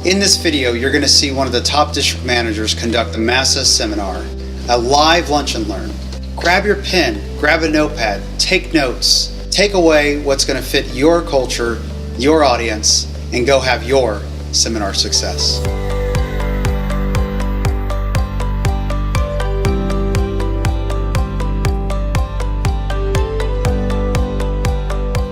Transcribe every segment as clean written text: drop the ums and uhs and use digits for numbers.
In this video, you're going to see one of the top district managers conduct the MASA seminar, a live lunch and learn. Grab your pen, grab a notepad, take notes, take away what's going to fit your culture, your audience, and go have your seminar success.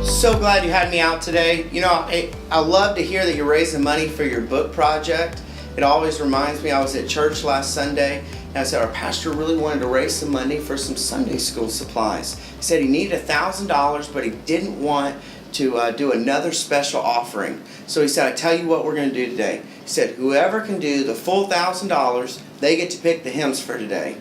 So glad you had me out today. You know, I love to hear that you're raising money for your book project. It always reminds me, I was at church last Sunday and I said our pastor really wanted to raise some money for some Sunday school supplies. He said he needed $1,000, but he didn't want to do another special offering. So he said, I tell you what we're going to do today. He said, whoever can do the full $1,000, they get to pick the hymns for today.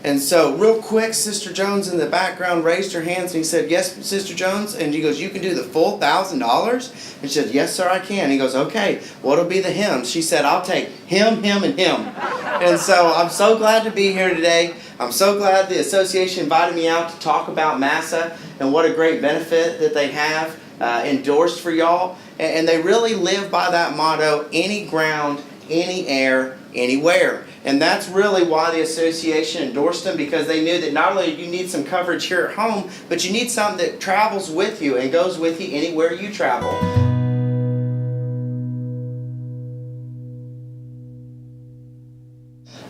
And so real quick, Sister Jones in the background raised her hands and he said, yes, Sister Jones. And she goes, you can do the full $1,000? And she said, yes, sir, I can. He goes, okay, what'll be the hymns? She said, I'll take him, him, and him. And so I'm so glad to be here today. I'm so glad the association invited me out to talk about MASA and what a great benefit that they have endorsed for y'all. And they really live by that motto, any ground, any air, anywhere. And that's really why the association endorsed them, because they knew that not only do you need some coverage here at home, but you need something that travels with you and goes with you anywhere you travel.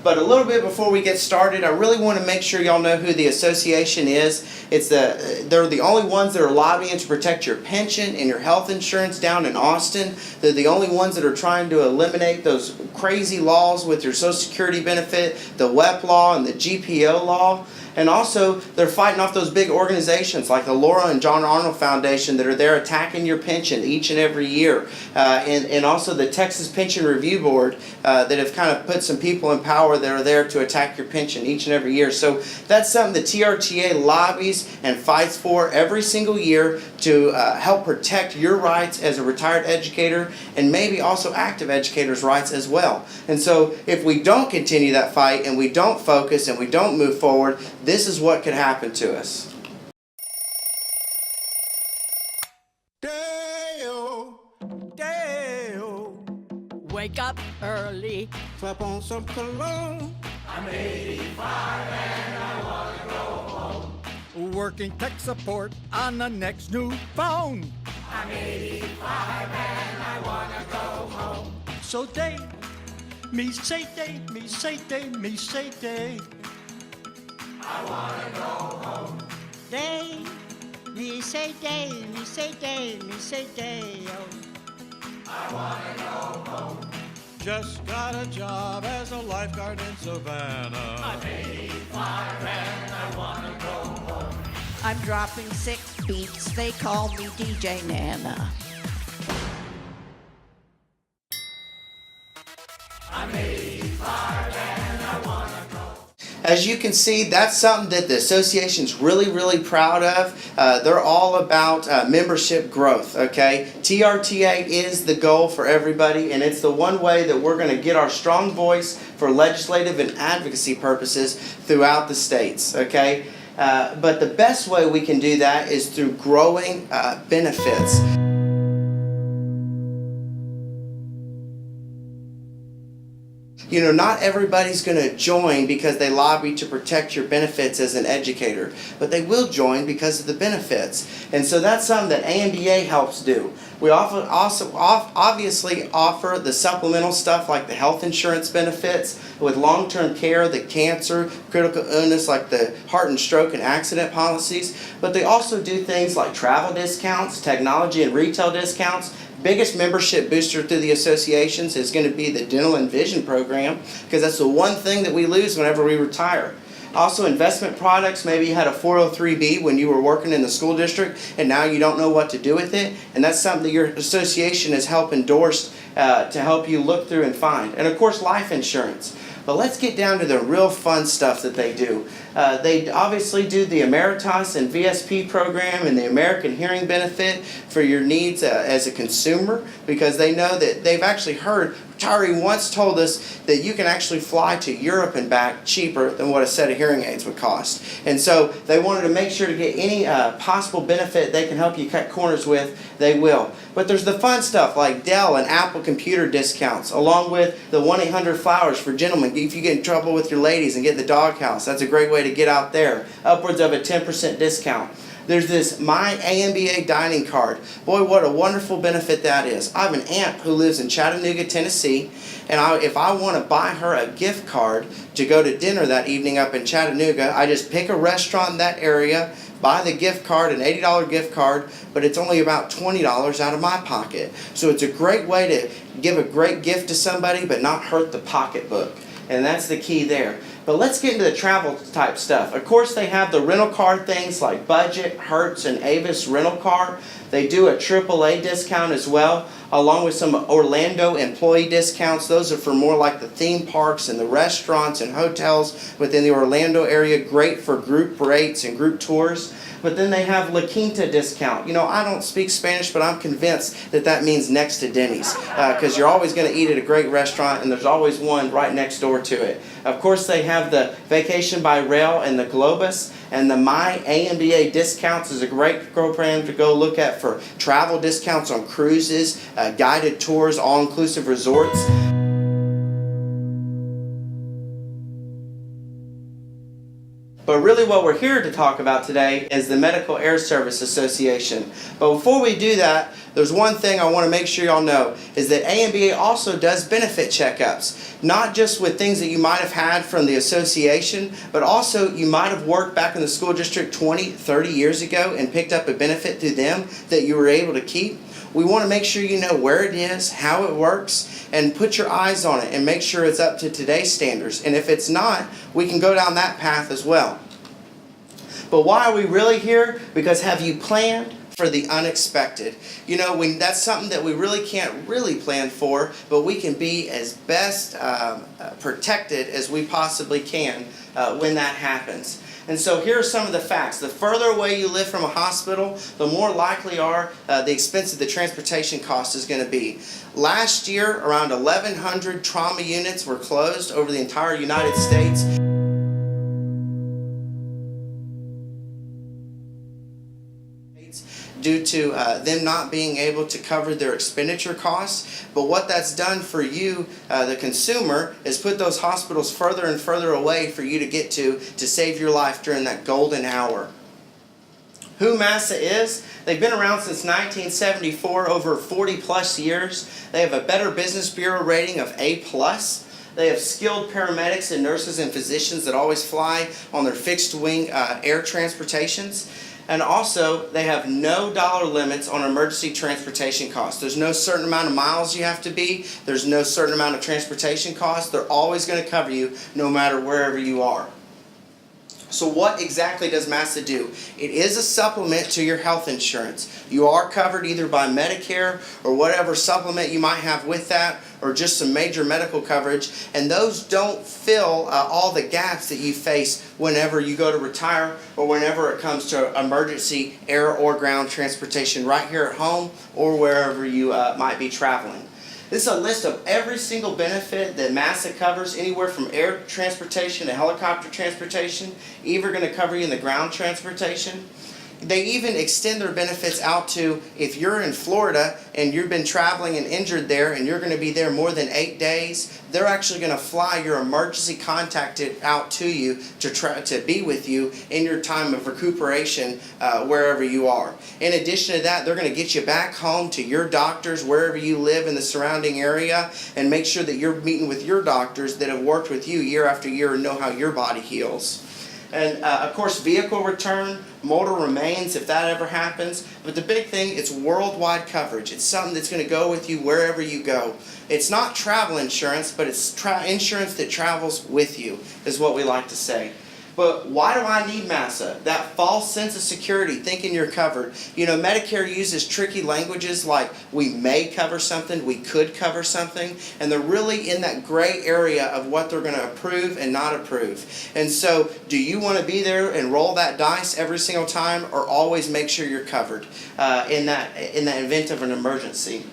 But a little bit before we get started, I really want to make sure y'all know who the association is. They're the only ones that are lobbying to protect your pension and your health insurance down in Austin. They're the only ones that are trying to eliminate those crazy laws with your Social Security benefit, the WEP law and the GPO law. And also, they're fighting off those big organizations like the Laura and John Arnold Foundation that are there attacking your pension each and every year. And also the Texas Pension Review Board that have kind of put some people in power that are there to attack your pension each and every year. So that's something the TRTA lobbies and fights for every single year to help protect your rights as a retired educator and maybe also active educators' rights as well. And so if we don't continue that fight and we don't focus and we don't move forward, this is what could happen to us. Day-o, day-o. Wake up early. Slap on some cologne. I'm 85 and I want to go home. Working tech support on the next new phone. I'm 85 and I want to go home. So day, me say day, me say day, me say day. I want to go home. Day, me say day, me say day, me say day. Oh. I want to go home. Just got a job as a lifeguard in Savannah. I'm 85 and I want to go home. I'm dropping 6 beats. They call me DJ Nana. I'm 85 and I want to go. As you can see, that's something that the association's really proud of. They're all about membership growth, okay? TRTA is the goal for everybody, and it's the one way that we're going to get our strong voice for legislative and advocacy purposes throughout the states, okay? But the best way we can do that is through growing benefits. You know, not everybody's going to join because they lobby to protect your benefits as an educator, but they will join because of the benefits. And so that's something that AMBA helps do. We obviously offer the supplemental stuff like the health insurance benefits with long-term care, the cancer, critical illness like the heart and stroke and accident policies, but they also do things like travel discounts, technology and retail discounts. Biggest membership booster through the associations is going to be the dental and vision program, because that's the one thing that we lose whenever we retire. Also, investment products. Maybe you had a 403B when you were working in the school district and now you don't know what to do with it, and that's something that your association has helped endorsed to help you look through and find. And of course, life insurance. But let's get down to the real fun stuff that they do. They obviously do the Emeritus and VSP program and the American Hearing Benefit for your needs as a consumer, because they know that they've actually heard retiree once told us that you can actually fly to Europe and back cheaper than what a set of hearing aids would cost. And so they wanted to make sure to get any possible benefit they can help you cut corners with, they will. But there's the fun stuff like Dell and Apple computer discounts, along with the 1-800-Flowers for gentlemen. If you get in trouble with your ladies and get the doghouse, that's a great way to get out there. Upwards of a 10% discount. There's this My AMBA dining card. Boy, what a wonderful benefit that is. I have an aunt who lives in Chattanooga, Tennessee, and if I want to buy her a gift card to go to dinner that evening up in Chattanooga, I just pick a restaurant in that area, buy the gift card, an $80 gift card, but it's only about $20 out of my pocket. So it's a great way to give a great gift to somebody but not hurt the pocketbook. And that's the key there. But let's get into the travel type stuff. Of course, they have the rental car things like Budget, Hertz, and Avis rental car. They do a AAA discount as well, along with some Orlando employee discounts. Those are for more like the theme parks and the restaurants and hotels within the Orlando area. Great for group rates and group tours. But then they have La Quinta discount. You know, I don't speak Spanish, but I'm convinced that that means next to Denny's, because you're always going to eat at a great restaurant, and there's always one right next door to it. Of course, they have the Vacation by Rail and the Globus, and the My AMBA discounts is a great program to go look at for travel discounts on cruises, guided tours, all-inclusive resorts. But really what we're here to talk about today is the Medical Air Service Association. But before we do that, there's one thing I want to make sure y'all know, is that AMBA also does benefit checkups. Not just with things that you might have had from the association, but also you might have worked back in the school district 20, 30 years ago and picked up a benefit through them that you were able to keep. We want to make sure you know where it is, how it works, and put your eyes on it and make sure it's up to today's standards. And if it's not, we can go down that path as well. But why are we really here? Because have you planned for the unexpected? You know, that's something that we really can't really plan for, but we can be as best protected as we possibly can when that happens. And so here are some of the facts. The further away you live from a hospital, the more likely the expense of the transportation cost is going to be. Last year, around 1,100 trauma units were closed over the entire United States. Due to them not being able to cover their expenditure costs. But what that's done for you, the consumer, is put those hospitals further and further away for you to get to save your life during that golden hour. Who MASA is? They've been around since 1974, over 40 plus years. They have a Better Business Bureau rating of A+. They have skilled paramedics and nurses and physicians that always fly on their fixed wing air transportations. And also, they have no dollar limits on emergency transportation costs. There's no certain amount of miles you have to be. There's no certain amount of transportation costs. They're always going to cover you no matter wherever you are. So what exactly does MASA do? It is a supplement to your health insurance. You are covered either by Medicare or whatever supplement you might have with that, or just some major medical coverage, and those don't fill all the gaps that you face whenever you go to retire or whenever it comes to emergency air or ground transportation right here at home or wherever you might be traveling. This is a list of every single benefit that MASA covers, anywhere from air transportation to helicopter transportation, even going to cover you in the ground transportation. They even extend their benefits out to if you're in Florida and you've been traveling and injured there and you're going to be there more than 8 days, they're actually going to fly your emergency contacted out to you to be with you in your time of recuperation wherever you are. In addition to that, they're going to get you back home to your doctors wherever you live in the surrounding area and make sure that you're meeting with your doctors that have worked with you year after year and know how your body heals. And of course, vehicle return, mortal remains if that ever happens. But the big thing, it's worldwide coverage. It's something that's going to go with you wherever you go. It's not travel insurance, but it's insurance that travels with you, is what we like to say. But why do I need MASA? That false sense of security, thinking you're covered. You know, Medicare uses tricky languages like we may cover something, we could cover something, and they're really in that gray area of what they're going to approve and not approve. And so, do you want to be there and roll that dice every single time, or always make sure you're covered in that event of an emergency?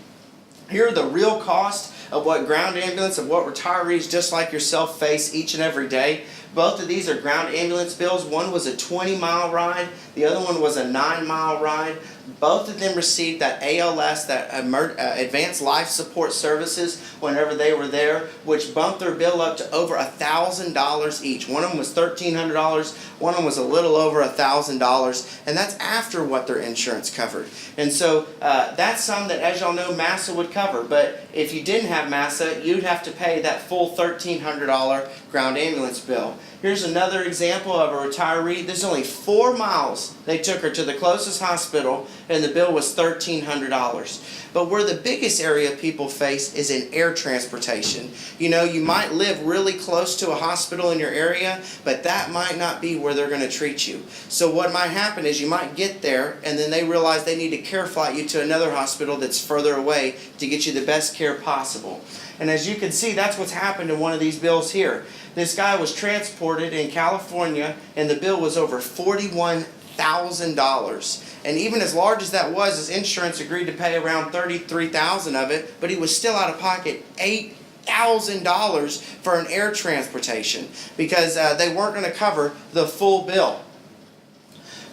Here are the real costs of what ground ambulance, of what retirees just like yourself face each and every day. Both of these are ground ambulance bills. One was a 20-mile ride. The other one was a 9-mile ride. Both of them received that ALS, that Advanced Life Support Services, whenever they were there, which bumped their bill up to over $1,000 each. One of them was $1,300. One of them was a little over $1,000, and that's after what their insurance covered. And so that's some that, as y'all know, MASA would cover. But if you didn't have MASA, you'd have to pay that full $1,300 ground ambulance bill. Here's another example of a retiree. There's only 4 miles they took her to the closest hospital, and the bill was $1,300. But where the biggest area people face is in air transportation. You know, you might live really close to a hospital in your area, but that might not be where they're going to treat you. So what might happen is you might get there, and then they realize they need to care flight you to another hospital that's further away to get you the best care possible. And as you can see, that's what's happened in one of these bills here. This guy was transported in California, and the bill was over $41,000. And even as large as that was, his insurance agreed to pay around $33,000 of it, but he was still out of pocket $8,000 for an air transportation because they weren't going to cover the full bill.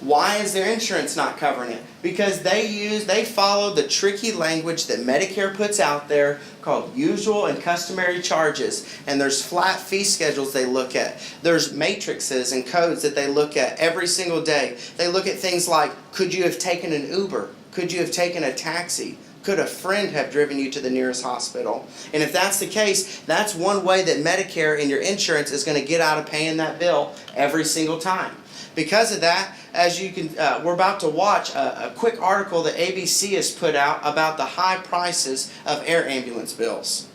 Why is their insurance not covering it? Because they follow the tricky language that Medicare puts out there called usual and customary charges. And there's flat fee schedules they look at. There's matrices and codes that they look at every single day. They look at things like, could you have taken an Uber? Could you have taken a taxi? Could a friend have driven you to the nearest hospital? And if that's the case, that's one way that Medicare and your insurance is going to get out of paying that bill every single time. Because of that, as you can, we're about to watch a quick article that ABC has put out about the high prices of air ambulance bills.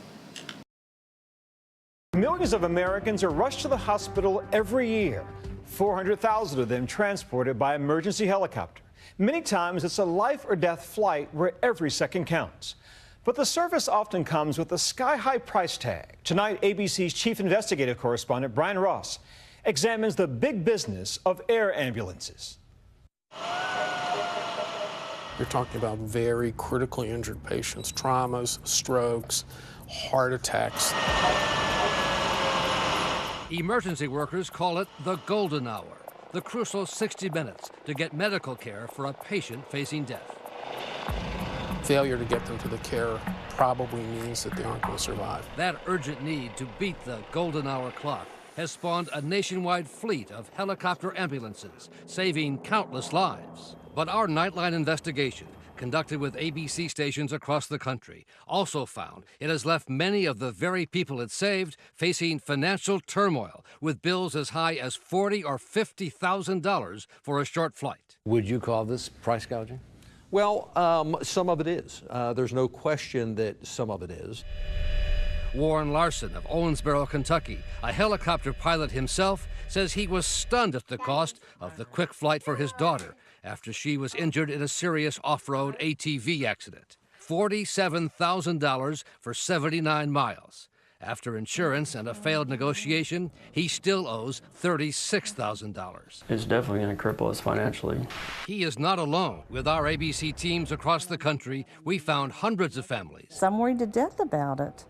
Millions of Americans are rushed to the hospital every year. 400,000 of them transported by emergency helicopter. Many times it's a life or death flight where every second counts. But the service often comes with a sky-high price tag. Tonight, ABC's chief investigative correspondent, Brian Ross, examines the big business of air ambulances. You're talking about very critically injured patients, traumas, strokes, heart attacks. Emergency workers call it the golden hour, the crucial 60 minutes to get medical care for a patient facing death. Failure to get them to the care probably means that they aren't going to survive. That urgent need to beat the golden hour clock has spawned a nationwide fleet of helicopter ambulances, saving countless lives. But our Nightline investigation, conducted with ABC stations across the country, also found it has left many of the very people it saved facing financial turmoil, with bills as high as $40,000 or $50,000 for a short flight. Would you call this price gouging? Well, some of it is. There's no question that some of it is. Warren Larson of Owensboro, Kentucky, a helicopter pilot himself, says he was stunned at the cost of the quick flight for his daughter after she was injured in a serious off-road ATV accident. $47,000 for 79 miles. After insurance and a failed negotiation, he still owes $36,000. It's definitely going to cripple us financially. He is not alone. With our ABC teams across the country, we found hundreds of families. I'm worried to death about it.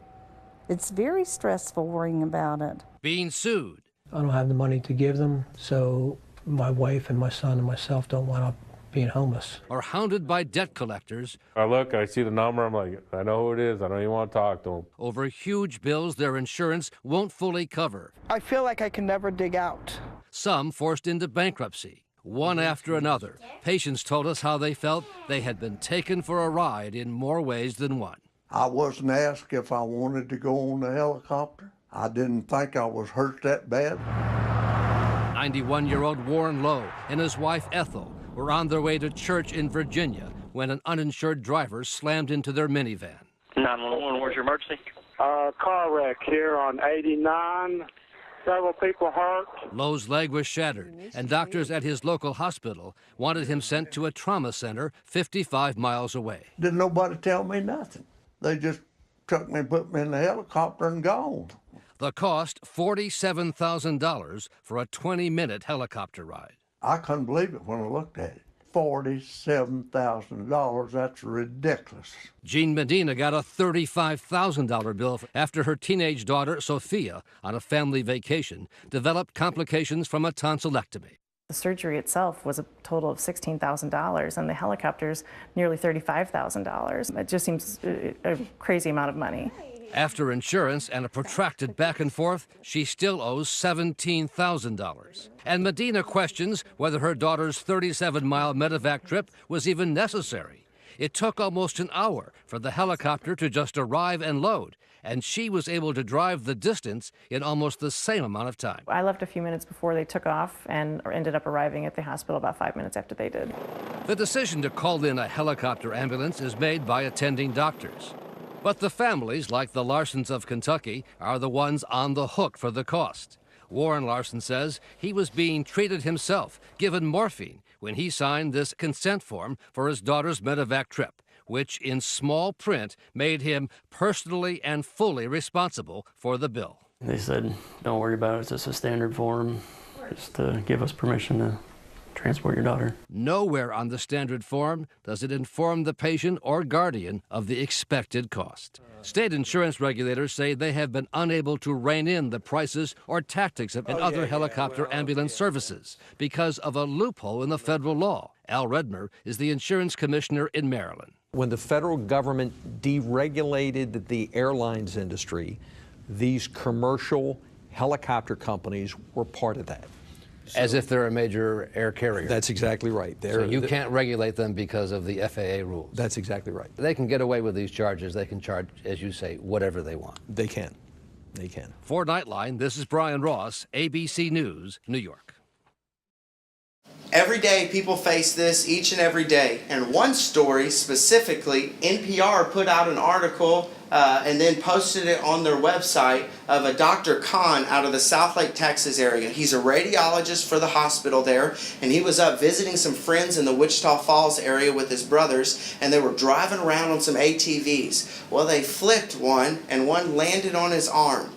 It's very stressful worrying about it. Being sued. I don't have the money to give them, so my wife and my son and myself don't want to be homeless. Or hounded by debt collectors. I see the number, I'm like, I know who it is, I don't even want to talk to them. Over huge bills their insurance won't fully cover. I feel like I can never dig out. Some forced into bankruptcy. One after another, patients told us how they felt they had been taken for a ride in more ways than one. I wasn't asked if I wanted to go on the helicopter. I didn't think I was hurt that bad. 91-year-old Warren Lowe and his wife Ethel were on their way to church in Virginia when an uninsured driver slammed into their minivan. 911, where's your emergency? Car wreck here on 89. Several people hurt. Lowe's leg was shattered, and doctors at his local hospital wanted him sent to a trauma center 55 miles away. Didn't nobody tell me nothing. They just took me and put me in the helicopter and gone. The cost, $47,000 for a 20-minute helicopter ride. I couldn't believe it when I looked at it. $47,000. That's ridiculous. Jean Medina got a $35,000 bill after her teenage daughter, Sophia, on a family vacation, developed complications from a tonsillectomy. The surgery itself was a total of $16,000, and the helicopters nearly $35,000. It just seems a crazy amount of money. After insurance and a protracted back and forth, she still owes $17,000. And Medina questions whether her daughter's 37-mile medevac trip was even necessary. It took almost an hour for the helicopter to just arrive and load, and she was able to drive the distance in almost the same amount of time. I left a few minutes before they took off and ended up arriving at the hospital about 5 minutes after they did. The decision to call in a helicopter ambulance is made by attending doctors. But the families, like the Larsons of Kentucky, are the ones on the hook for the cost. Warren Larson says he was being treated himself, given morphine, when he signed this consent form for his daughter's medevac trip, which in small print made him personally and fully responsible for the bill. They said, don't worry about it, it's just a standard form, just to give us permission to transport your daughter. Nowhere on the standard form does it inform the patient or guardian of the expected cost. State insurance regulators say they have been unable to rein in the prices or tactics of other helicopter ambulance services because of a loophole in the federal law. Al Redmer is the insurance commissioner in Maryland. When the federal government deregulated the airlines industry, these commercial helicopter companies were part of that. As if they're a major air carrier. That's exactly right. So you can't regulate them because of the FAA rules. That's exactly right. They can get away with these charges. They can charge, as you say, whatever they want. They can. They can. For Nightline, this is Brian Ross, ABC News, New York. Every day people face this, each and every day. And one story specifically, NPR put out an article and then posted it on their website of a Dr. Khan out of the Southlake, Texas area. He's a radiologist for the hospital there, and he was up visiting some friends in the Wichita Falls area with his brothers, and they were driving around on some ATVs. Well, they flipped one, and one landed on his arm.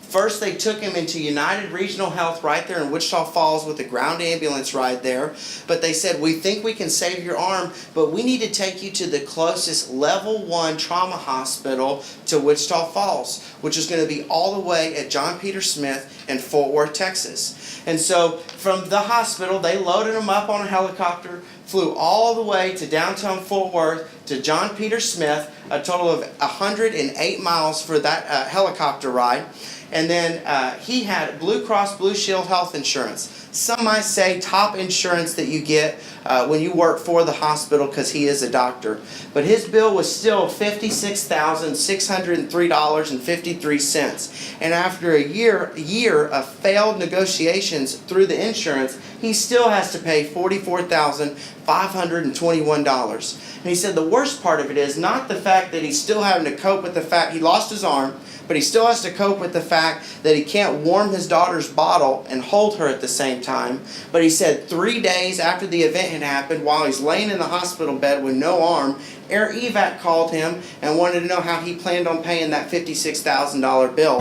First, they took him into United Regional Health right there in Wichita Falls with a ground ambulance ride there. But they said, we think we can save your arm, but we need to take you to the closest level 1 trauma hospital to Wichita Falls, which is going to be all the way at John Peter Smith in Fort Worth, Texas. And so from the hospital, they loaded him up on a helicopter, flew all the way to downtown Fort Worth to John Peter Smith, a total of 108 miles for that helicopter ride. And then he had Blue Cross Blue Shield health insurance. Some might say top insurance that you get when you work for the hospital because he is a doctor. But his bill was still $56,603.53. And after a year of failed negotiations through the insurance, he still has to pay $44,521. And he said the worst part of it is not the fact that he's still having to cope with the fact he lost his arm, but he still has to cope with the fact that he can't warm his daughter's bottle and hold her at the same time. But he said 3 days after the event had happened, while he's laying in the hospital bed with no arm, Air Evac called him and wanted to know how he planned on paying that $56,000 bill.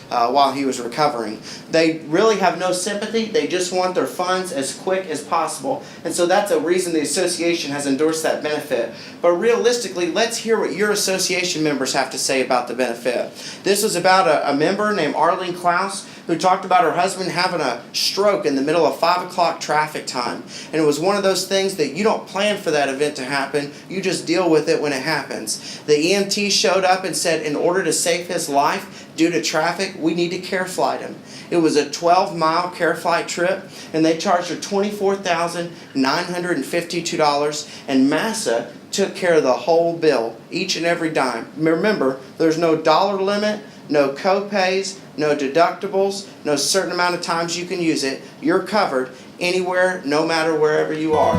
While he was recovering. They really have no sympathy. They just want their funds as quick as possible. And so that's a reason the association has endorsed that benefit. But realistically, let's hear what your association members have to say about the benefit. This was about a member named Arlene Klaus who talked about her husband having a stroke in the middle of 5 o'clock traffic time. And it was one of those things that you don't plan for that event to happen. You just deal with it when it happens. The EMT showed up and said in order to save his life due to traffic, we need to care flight him. It was a 12-mile care flight trip, and they charged her $24,952, and MASA took care of the whole bill, each and every dime. Remember, there's no dollar limit, no co-pays, no deductibles, no certain amount of times you can use it. You're covered anywhere, no matter wherever you are.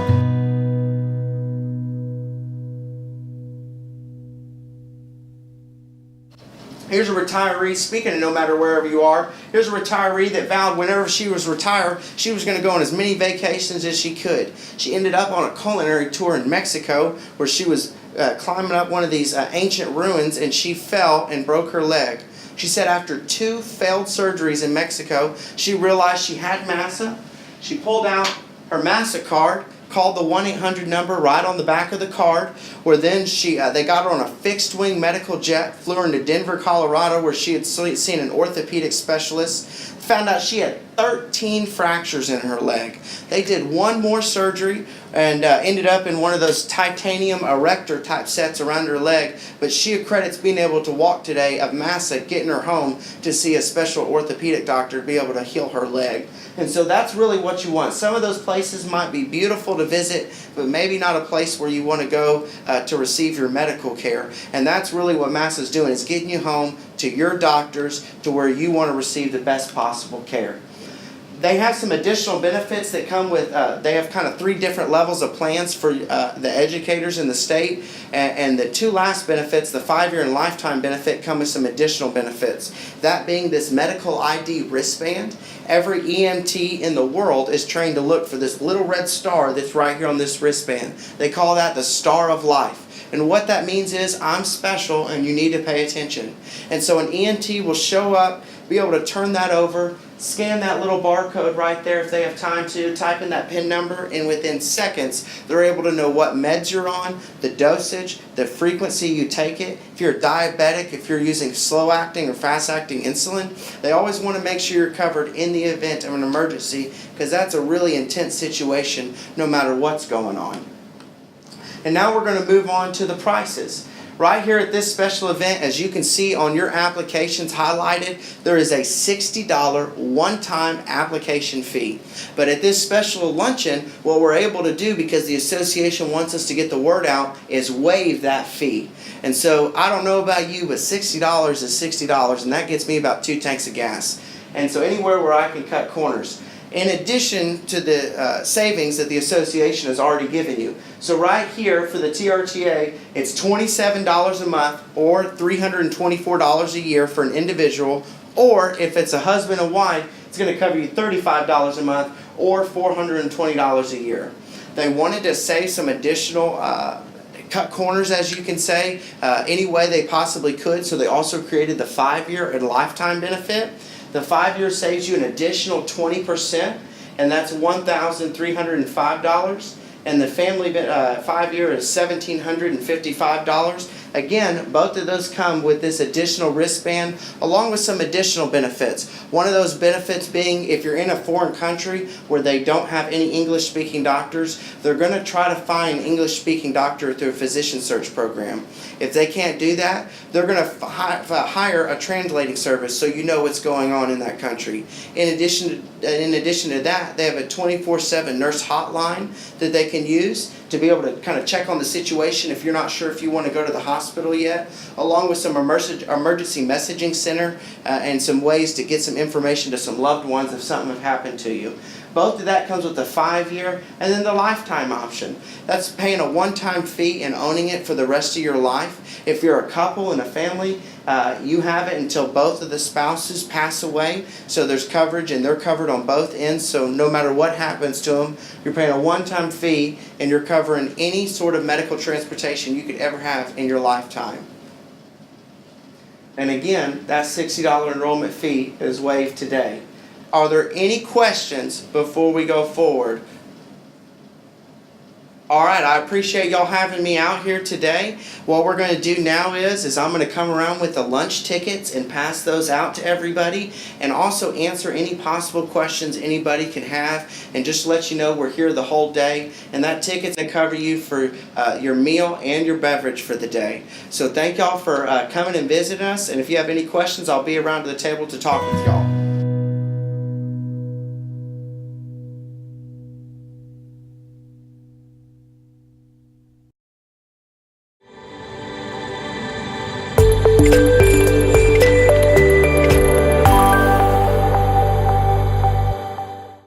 Here's a retiree, speaking of no matter wherever you are, here's a retiree that vowed whenever she was retired, she was going to go on as many vacations as she could. She ended up on a culinary tour in Mexico where she was climbing up one of these ancient ruins, and she fell and broke her leg. She said after 2 failed surgeries in Mexico, she realized she had MASA. She pulled out her MASA card, called the 1-800 number right on the back of the card, where then they got her on a fixed-wing medical jet, flew her into Denver, Colorado, where she had seen an orthopedic specialist, found out she had 13 fractures in her leg. They did 1 more surgery and ended up in one of those titanium erector type sets around her leg, but she accredits being able to walk today of MASA, getting her home to see a special orthopedic doctor to be able to heal her leg. And so that's really what you want. Some of those places might be beautiful to visit, but maybe not a place where you want to go to receive your medical care. And that's really what MASA is doing, is getting you home to your doctors to where you want to receive the best possible care. They have some additional benefits that come with, they have kind of 3 different levels of plans for the educators in the state. And the 2 last benefits, the 5-year and lifetime benefit, come with some additional benefits. That being this medical ID wristband. Every EMT in the world is trained to look for this little red star that's right here on this wristband. They call that the Star of Life. And what that means is, I'm special and you need to pay attention. And so an EMT will show up, be able to turn that over, scan that little barcode right there if they have time to, type in that PIN number, and within seconds they're able to know what meds you're on, the dosage, the frequency you take it. If you're diabetic, if you're using slow-acting or fast-acting insulin, they always want to make sure you're covered in the event of an emergency, because that's a really intense situation no matter what's going on. And now we're going to move on to the prices. Right here at this special event, as you can see on your applications highlighted, there is a $60 one-time application fee. But at this special luncheon, what we're able to do, because the association wants us to get the word out, is waive that fee. And so I don't know about you, but $60 is $60, and that gets me about 2 tanks of gas. And so anywhere where I can cut corners, in addition to the savings that the association has already given you. So right here for the TRTA, it's $27 a month or $324 a year for an individual, or if it's a husband and wife, it's going to cover you $35 a month or $420 a year. They wanted to save some additional cut corners, as you can say, any way they possibly could, so they also created the 5-year and lifetime benefit. The 5-year saves you an additional 20%, and that's $1,305. And the family 5-year is $1,755. Again, both of those come with this additional wristband, along with some additional benefits. One of those benefits being, if you're in a foreign country where they don't have any English-speaking doctors, they're going to try to find an English-speaking doctor through a physician search program. If they can't do that, they're going to hire a translating service so you know what's going on in that country. In addition to that, they have a 24/7 nurse hotline that they can use to be able to kind of check on the situation if you're not sure if you want to go to the hospital yet, along with some emergency messaging center and some ways to get some information to some loved ones if something had happened to you. Both of that comes with the 5-year and then the lifetime option. That's paying a one-time fee and owning it for the rest of your life. If you're a couple and a family, you have it until both of the spouses pass away. So there's coverage and they're covered on both ends. So no matter what happens to them, you're paying a one-time fee and you're covering any sort of medical transportation you could ever have in your lifetime. And again, that $60 enrollment fee is waived today. Are there any questions before we go forward? All right, I appreciate y'all having me out here today. What we're going to do now is I'm going to come around with the lunch tickets and pass those out to everybody, and also answer any possible questions anybody can have, and just let you know we're here the whole day, and that ticket's going to cover you for your meal and your beverage for the day. So thank y'all for coming and visiting us, and if you have any questions, I'll be around to the table to talk with y'all.